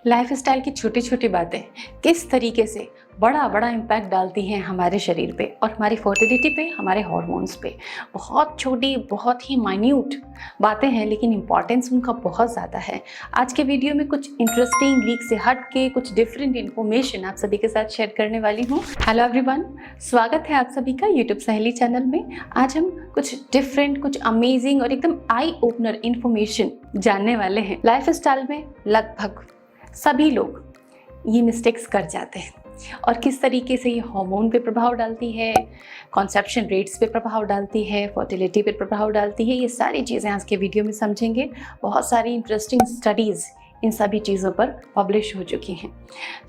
Lifestyle की छोटी छोटी बातें किस तरीके से बड़ा बड़ा इम्पैक्ट डालती हैं हमारे शरीर पे और हमारी फर्टिलिटी पे, हमारे हार्मोन्स पे। बहुत छोटी, बहुत ही माइन्यूट बातें हैं, लेकिन इम्पॉर्टेंस उनका बहुत ज़्यादा है। आज के वीडियो में कुछ इंटरेस्टिंग, लीक से हट के कुछ डिफरेंट इन्फॉर्मेशन आप सभी के साथ शेयर करने वाली हूँ। हेलो एवरीवन, स्वागत है आप सभी का यूट्यूब सहेली चैनल में। आज हम कुछ डिफरेंट, कुछ अमेजिंग और एकदम आई ओपनर इन्फॉर्मेशन जानने वाले हैं। लाइफस्टाइल में लगभग सभी लोग ये मिस्टेक्स कर जाते हैं और किस तरीके से ये हार्मोन पे प्रभाव डालती है, कॉन्सेप्शन रेट्स पे प्रभाव डालती है, फर्टिलिटी पे प्रभाव डालती है। ये सारी चीज़ें आज के वीडियो में समझेंगे। बहुत सारी इंटरेस्टिंग स्टडीज़ इन सभी चीज़ों पर पब्लिश हो चुकी हैं।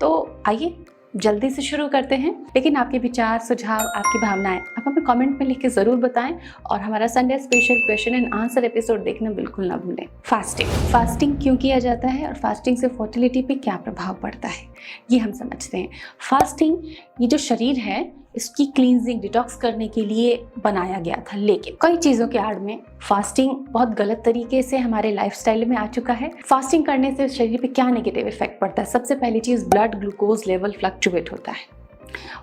तो आइए जल्दी से शुरू करते हैं। लेकिन आपके विचार, सुझाव, आपकी भावनाएं आप हमें कमेंट में लिख के ज़रूर बताएं और हमारा Sunday special question and answer episode देखना बिल्कुल ना भूलें। फास्टिंग क्यों किया जाता है और फास्टिंग से फर्टिलिटी पे क्या प्रभाव पड़ता है, ये हम समझते हैं। फास्टिंग, ये जो शरीर है, इसकी क्लींजिंग, डिटॉक्स करने के लिए बनाया गया था, लेकिन कई चीज़ों के आड़ में फास्टिंग बहुत गलत तरीके से हमारे लाइफस्टाइल में आ चुका है। फास्टिंग करने से शरीर पे क्या नेगेटिव इफेक्ट पड़ता है? सबसे पहली चीज़, ब्लड ग्लूकोज लेवल फ्लक्चुएट होता है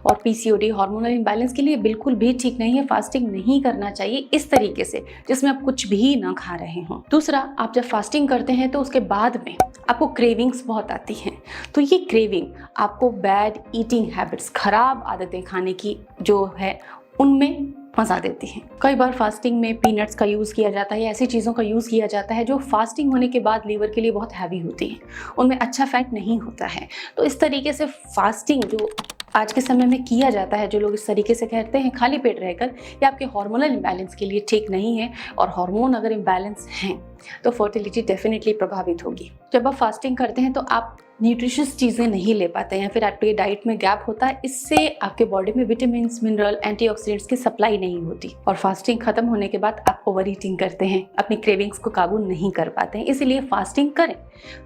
और पीसीओडी, हार्मोनल इम्बैलेंस के लिए बिल्कुल भी ठीक नहीं है। फास्टिंग नहीं करना चाहिए इस तरीके से जिसमें आप कुछ भी ना खा रहे हो। दूसरा, आप जब फास्टिंग करते हैं तो उसके बाद में आपको क्रेविंग्स बहुत आती हैं। तो ये क्रेविंग आपको बैड ईटिंग हैबिट्स, खराब आदतें खाने की जो है, उनमें फंसा देती हैं। कई बार फास्टिंग में पीनट्स का यूज़ किया जाता है या ऐसी चीज़ों का यूज़ किया जाता है जो फास्टिंग होने के बाद लीवर के लिए बहुत हैवी होती हैं, उनमें अच्छा फैट नहीं होता है। तो इस तरीके से फास्टिंग जो आज के समय में किया जाता है, जो लोग इस तरीके से कहते हैं खाली पेट रहकर, ये आपके हार्मोनल इम्बैलेंस के लिए ठीक नहीं है। और हार्मोन अगर इम्बैलेंस हैं तो फर्टिलिटी डेफिनेटली प्रभावित होगी। जब आप फास्टिंग करते हैं तो आप न्यूट्रिशियस चीज़ें नहीं ले पाते हैं, फिर आपके डाइट में गैप होता है। इससे आपके बॉडी में विटामिन, मिनरल, एंटीऑक्सीडेंट्स की सप्लाई नहीं होती और फास्टिंग खत्म होने के बाद आप ओवर ईटिंग करते हैं, अपनी क्रेविंग्स को काबू नहीं कर पाते हैं। इसीलिए फास्टिंग करें।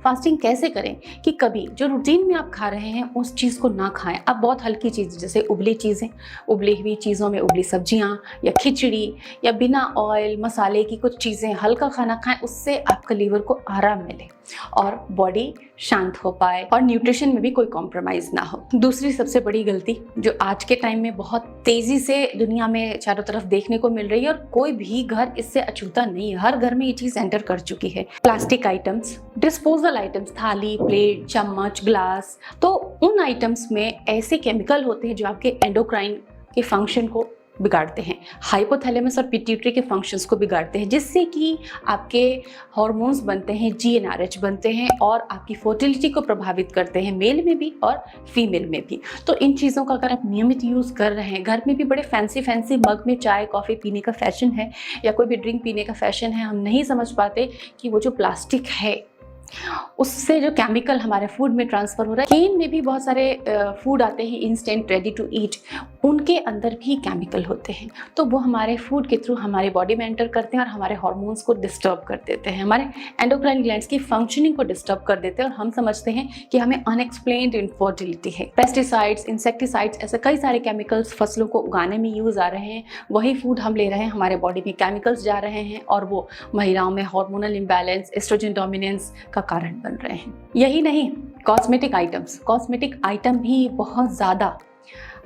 फास्टिंग कैसे करें कि कभी जो रूटीन में आप खा रहे हैं उस चीज़ को ना खाएं। आप बहुत हल्की चीज़, जैसे उबली चीज़ें, उबली हुई चीज़ों में उबली सब्जियां या खिचड़ी या बिना ऑयल मसाले की कुछ चीज़ें, हल्का खाना खाएं। उससे आपका लीवर को आराम मिले और बॉडी शांत हो पाए और न्यूट्रिशन में भी कोई कॉम्प्रोमाइज ना हो। दूसरी सबसे बड़ी गलती जो आज के टाइम में बहुत तेजी से दुनिया में चारों तरफ देखने को मिल रही है और कोई भी घर इससे अछूता नहीं है, हर घर में ये चीज एंटर कर चुकी है, प्लास्टिक आइटम्स, डिस्पोजल आइटम्स, थाली, प्लेट, चम्मच, ग्लास। तो उन आइटम्स में ऐसे केमिकल होते हैं जो आपके एंडोक्राइन के फंक्शन को बिगाड़ते हैं, हाइपोथैलेमस और पिट्यूटरी के फंक्शंस को बिगाड़ते हैं, जिससे कि आपके हार्मोन्स बनते हैं, जीएनआरएच बनते हैं और आपकी फर्टिलिटी को प्रभावित करते हैं, मेल में भी और फीमेल में भी। तो इन चीज़ों का अगर आप नियमित यूज़ कर रहे हैं, घर में भी बड़े फैंसी मग में चाय कॉफ़ी पीने का फैशन है या कोई भी ड्रिंक पीने का फैशन है, हम नहीं समझ पाते कि वो जो प्लास्टिक है उससे जो केमिकल हमारे फूड में ट्रांसफर हो रहा है। केन में भी बहुत सारे फूड आते हैं इंस्टेंट रेडी टू ईट, उनके अंदर भी केमिकल होते हैं। तो वो हमारे फूड के थ्रू हमारे बॉडी में एंटर करते हैं और हमारे हार्मोन्स को डिस्टर्ब कर देते हैं, हमारे एंडोक्राइन ग्लैंड्स की फंक्शनिंग को डिस्टर्ब कर देते हैं और हम समझते हैं कि हमें अनएक्सप्लेन्ड इनफर्टिलिटी है। पेस्टिसाइड्स, इंसेक्टिसाइड्स, ऐसे कई सारे केमिकल्स फसलों को उगाने में यूज आ रहे हैं, वही फूड हम ले रहे हैं, हमारे बॉडी में केमिकल्स जा रहे हैं और वो महिलाओं में हार्मोनल इम्बैलेंस, एस्ट्रोजन डोमिनेंस का कारण बन रहे हैं। यही नहीं, कॉस्मेटिक आइटम भी बहुत ज़्यादा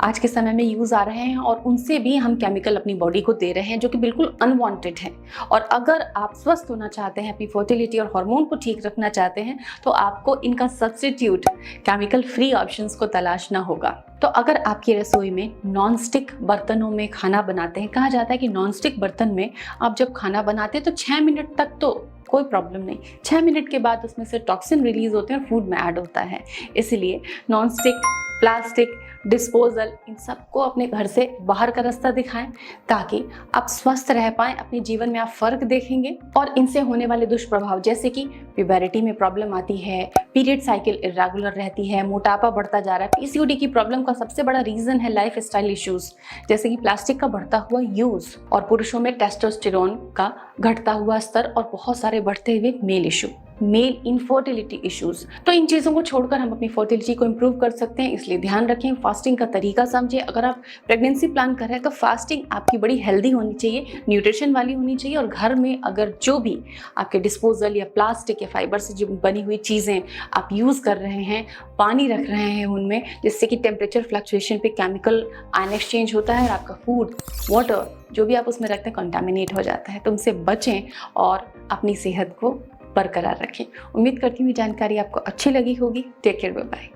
आज के समय में यूज़ आ रहे हैं और उनसे भी हम केमिकल अपनी बॉडी को दे रहे हैं जो कि बिल्कुल अनवांटेड है। और अगर आप स्वस्थ होना चाहते हैं, अपनी फर्टिलिटी और हार्मोन को ठीक रखना चाहते हैं, तो आपको इनका सब्स्टिट्यूट केमिकल फ्री ऑप्शंस को तलाशना होगा। तो अगर आपकी रसोई में नॉन-स्टिक बर्तनों में खाना बनाते हैं, कहा जाता है कि नॉन-स्टिक बर्तन में आप जब खाना बनाते हैं तो 6 मिनट तक तो कोई प्रॉब्लम नहीं, 6 मिनट के बाद उसमें से टॉक्सिन रिलीज होते हैं और फूड में ऐड होता है। इसलिए नॉन-स्टिक, प्लास्टिक, डिस्पोजल, इन सबको अपने घर से बाहर का रास्ता दिखाएं ताकि आप स्वस्थ रह पाएं। अपने जीवन में आप फर्क देखेंगे और इनसे होने वाले दुष्प्रभाव, जैसे कि प्यूबरिटी में प्रॉब्लम आती है, पीरियड साइकिल इरेगुलर रहती है, मोटापा बढ़ता जा रहा है। पीसीओडी की प्रॉब्लम का सबसे बड़ा रीजन है लाइफस्टाइल इश्यूज, जैसे कि प्लास्टिक का बढ़ता हुआ यूज और पुरुषों में टेस्टोस्टेरोन का घटता हुआ स्तर और बहुत सारे बढ़ते हुए male issue. Male infertility issues. तो इन चीज़ों को छोड़कर हम अपनी फर्टिलिटी को इम्प्रूव कर सकते हैं, इसलिए ध्यान रखें, फास्टिंग का तरीका समझें। अगर आप प्रेगनेंसी प्लान कर रहे हैं तो फास्टिंग आपकी बड़ी हेल्दी होनी चाहिए, न्यूट्रिशन वाली होनी चाहिए, और घर में अगर जो भी आपके डिस्पोजल या प्लास्टिक या फाइबर से जो बनी हुई चीज़ें आप यूज़ कर रहे हैं, पानी रख रहे हैं उनमें, जिससे कि टेम्परेचर फ्लक्चुएशन पे केमिकल आयन एक्सचेंज होता है और आपका फूड, वाटर जो भी आप उसमें रखते हैं कंटामिनेट हो जाता है। तो उनसे बचें और अपनी सेहत को बरकरार रखें। उम्मीद करती हूँ ये जानकारी आपको अच्छी लगी होगी। Take care, bye bye.